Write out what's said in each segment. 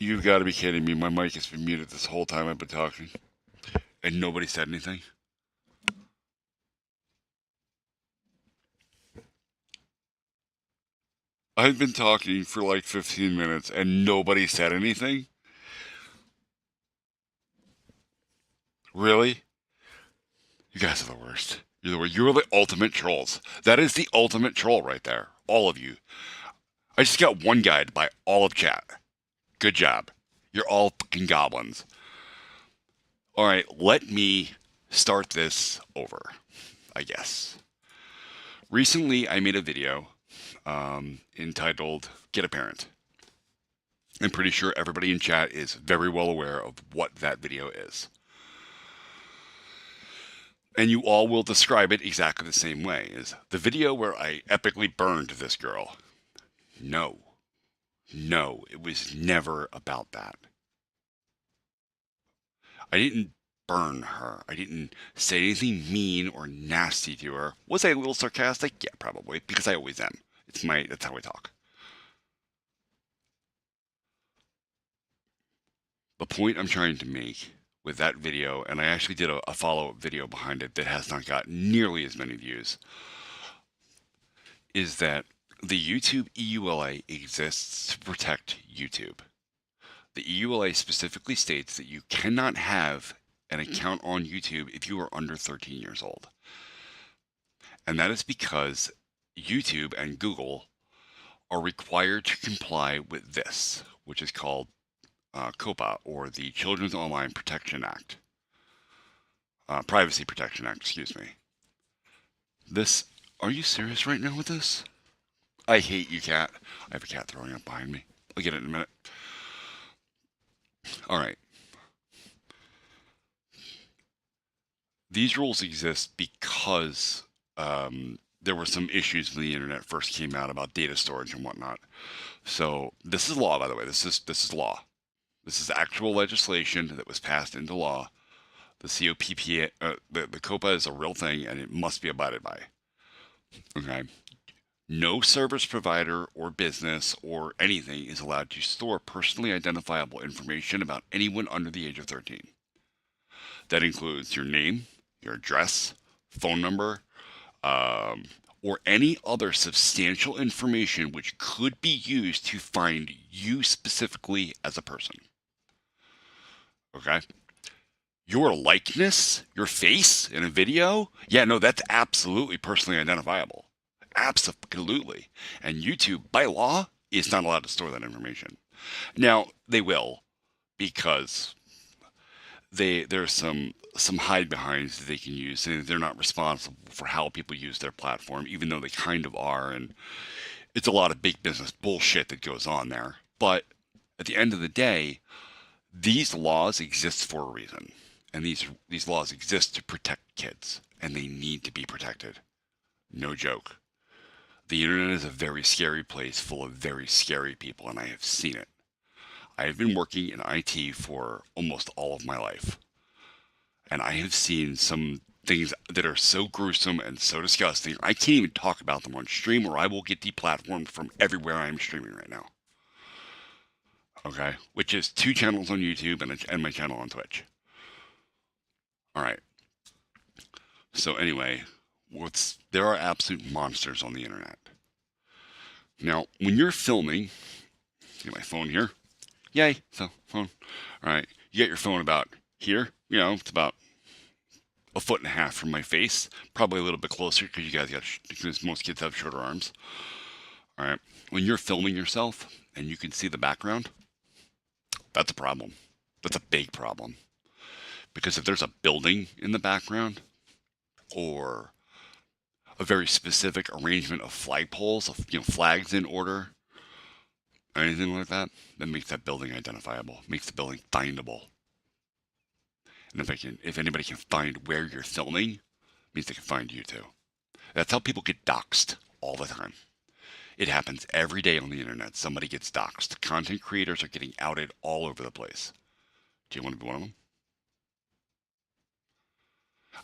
You've got to be kidding me. My mic has been muted this whole time I've been talking, and nobody said anything. I've been talking for like 15 minutes, and nobody said anything? Really? You guys are the worst. You're the worst. You're the ultimate trolls. That is the ultimate troll right there. All of you. I just got one guy to buy all of chat. Good job. You're all fucking goblins. All right, let me start this over, I guess. Recently, I made a video entitled Get a Parent. I'm pretty sure everybody in chat is very well aware of what that video is. And you all will describe it exactly the same way. Is the video where I epically burned this girl? No. No, it was never about that. I didn't burn her. I didn't say anything mean or nasty to her. Was I a little sarcastic? Yeah, probably, because I always am. That's how I talk. The point I'm trying to make with that video, and I actually did a follow-up video behind it that has not got nearly as many views, is that the YouTube EULA exists to protect YouTube. The EULA specifically states that you cannot have an account on YouTube if you are under 13 years old. And that is because YouTube and Google are required to comply with this, which is called COPPA, or the Children's Online Protection Act. Privacy Protection Act, excuse me. This, are you serious right now with this? I hate you, cat. I have a cat throwing up behind me. I'll get it in a minute. All right. These rules exist because there were some issues when the internet first came out about data storage and whatnot. So this is law, by the way. This is law. This is actual legislation that was passed into law. The COPPA, the COPPA is a real thing, and it must be abided by. Okay. No service provider or business or anything is allowed to store personally identifiable information about anyone under the age of 13. That includes your name, your address, phone number, or any other substantial information which could be used to find you specifically as a person. Okay? Your likeness, your face in a video, yeah, no, that's absolutely personally identifiable. Absolutely. And YouTube, by law, is not allowed to store that information. Now, they will, because there's some hide behinds that they can use, and they're not responsible for how people use their platform, even though they kind of are, and it's a lot of big business bullshit that goes on there. But at the end of the day, these laws exist for a reason, and these laws exist to protect kids, and they need to be protected. No joke. The internet is a very scary place full of very scary people, and I have seen it. I have been working in IT for almost all of my life, and I have seen some things that are so gruesome and so disgusting, I can't even talk about them on stream, or I will get deplatformed from everywhere I am streaming right now. Okay? Which is 2 channels on YouTube and my channel on Twitch. Alright. So anyway, there are absolute monsters on the internet. Now, when you're filming, get my phone here. Yay, so phone. All right, you get your phone about here. You know, it's about 1.5 feet from my face. Probably a little bit closer because most kids have shorter arms. All right, when you're filming yourself and you can see the background, that's a problem. That's a big problem. Because if there's a building in the background, or a very specific arrangement of flagpoles, of flags in order, or anything like that, that makes that building identifiable, makes the building findable. And if anybody can find where you're filming, it means they can find you too. That's how people get doxxed all the time. It happens every day on the internet. Somebody gets doxxed. Content creators are getting outed all over the place. Do you want to be one of them?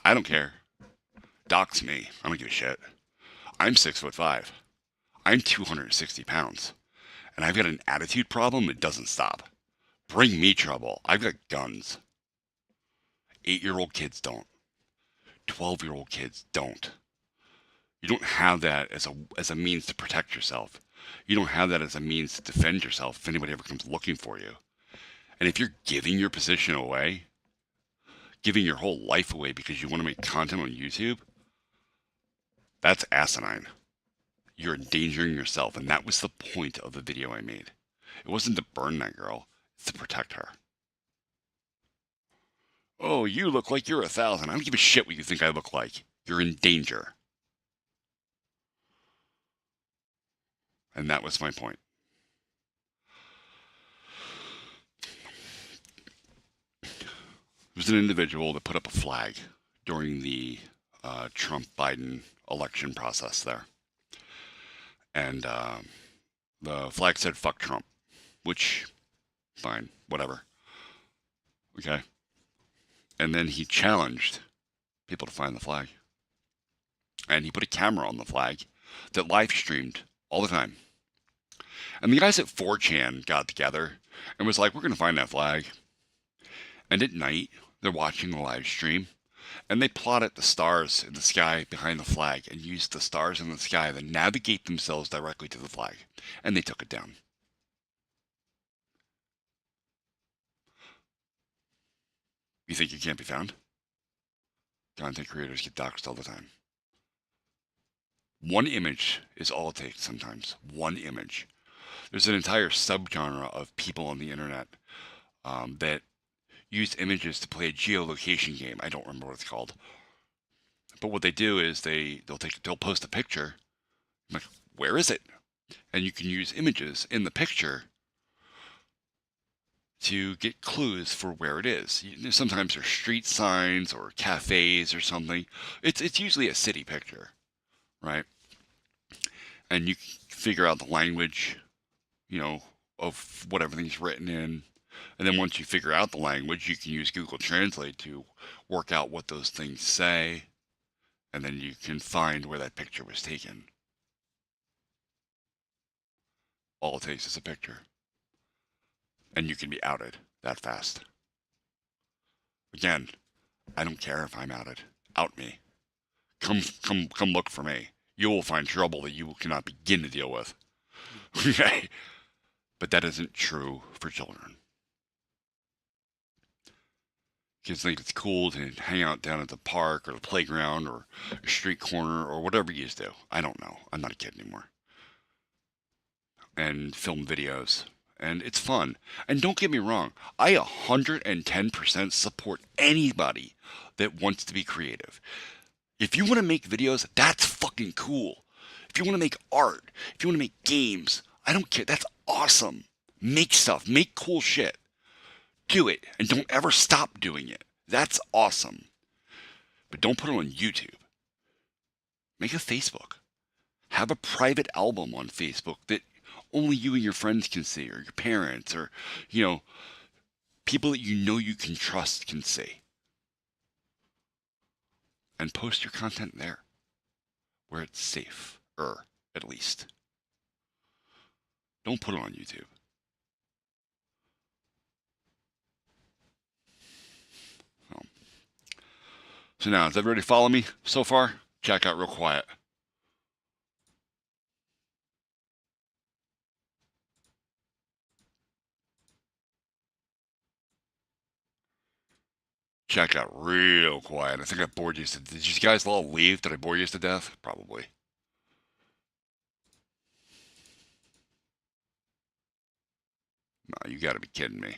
I don't care. Dox me. I don't give a shit. I'm 6'5". I'm 260 pounds. And I've got an attitude problem that doesn't stop. Bring me trouble. I've got guns. 8-year-old kids don't. 12-year-old kids don't. You don't have that as a means to protect yourself. You don't have that as a means to defend yourself if anybody ever comes looking for you. And if you're giving your position away, giving your whole life away because you want to make content on YouTube, that's asinine. You're endangering yourself, and that was the point of the video I made. It wasn't to burn that girl, it's to protect her. Oh, you look like you're 1,000. I don't give a shit what you think I look like. You're in danger. And that was my point. There was an individual that put up a flag during the Trump-Biden election process there. And the flag said, fuck Trump, which, fine, whatever. Okay. And then he challenged people to find the flag. And he put a camera on the flag that live streamed all the time. And the guys at 4chan got together and was like, we're going to find that flag. And at night, they're watching the live stream, and they plotted the stars in the sky behind the flag and used the stars in the sky to navigate themselves directly to the flag. And they took it down. You think you can't be found? Content creators get doxxed all the time. One image is all it takes sometimes. One image. There's an entire subgenre of people on the internet that use images to play a geolocation game. I don't remember what it's called. But what they do is they'll post a picture. I'm like, where is it? And you can use images in the picture to get clues for where it is. Sometimes there's street signs or cafes or something. It's usually a city picture, right? And you figure out the language, of what everything's written in. And then once you figure out the language, you can use Google Translate to work out what those things say. And then you can find where that picture was taken. All it takes is a picture. And you can be outed that fast. Again, I don't care if I'm outed. Out me. Come look for me. You will find trouble that you cannot begin to deal with. Okay? But that isn't true for children. Kids think it's cool to hang out down at the park or the playground or a street corner or whatever you do. I don't know. I'm not a kid anymore. And film videos. And it's fun. And don't get me wrong, I 110% support anybody that wants to be creative. If you want to make videos, that's fucking cool. If you want to make art, if you want to make games, I don't care. That's awesome. Make stuff. Make cool shit. Do it. And don't ever stop doing it. That's awesome. But don't put it on YouTube. Make a Facebook. Have a private album on Facebook that only you and your friends can see, or your parents, or, people that you can trust can see. And post your content there, where it's safe, at least. Don't put it on YouTube. So now, does everybody follow me so far? Chat got real quiet. Chat got real quiet. I think I bored you. Did you guys all leave? Did I bore you to death? Probably. No, you gotta be kidding me.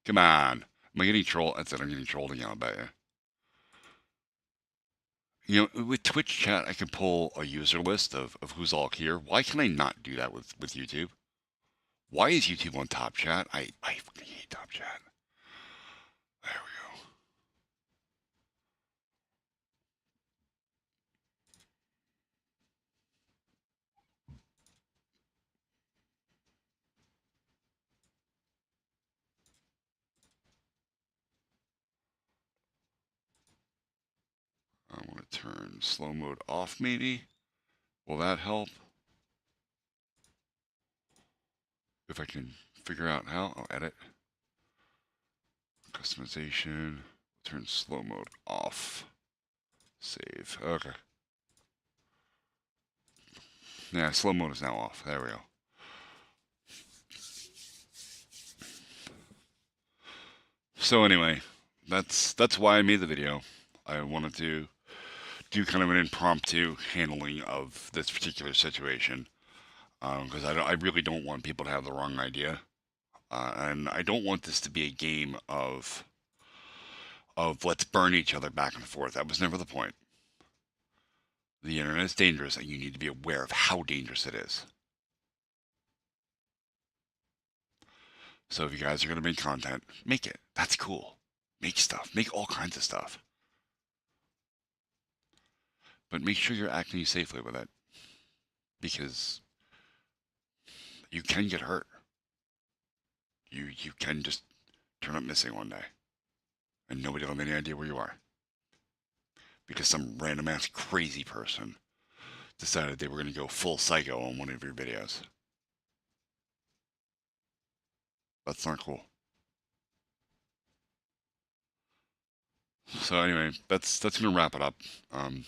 Come on. Am I getting trolled? That's it. I'm getting trolled again, I bet you. With Twitch chat, I can pull a user list of who's all here. Why can I not do that with YouTube? Why is YouTube on Top Chat? I fucking hate Top Chat. There we go. I want to turn slow mode off, maybe. Will that help? If I can figure out how, I'll edit. Customization. Turn slow mode off. Save. Okay. Yeah, slow mode is now off. There we go. So anyway, that's why I made the video. I wanted to do kind of an impromptu handling of this particular situation because I really don't want people to have the wrong idea, and I don't want this to be a game of let's burn each other back and forth. That was never the point. The internet is dangerous, and you need to be aware of how dangerous it is. So if you guys are going to make content, make it. That's cool. Make stuff. Make all kinds of stuff. But make sure you're acting safely with it. Because you can get hurt. You can just turn up missing one day. And nobody will have any idea where you are. Because some random ass crazy person decided they were going to go full psycho on one of your videos. That's not cool. So anyway, that's gonna wrap it up. I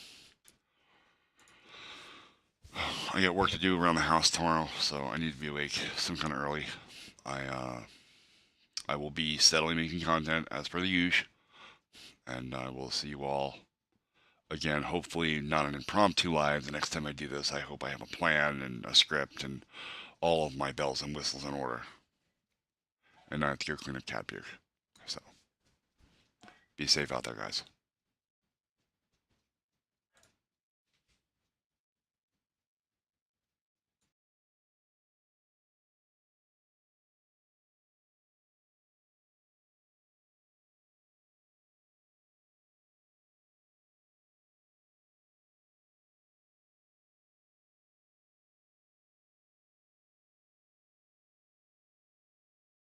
got work to do around the house tomorrow, so I need to be awake some kind of early. I will be steadily making content as per the usual, and I will see you all again. Hopefully, not an impromptu live. The next time I do this, I hope I have a plan and a script and all of my bells and whistles in order, and not have to go clean up cat puke. So, be safe out there, guys.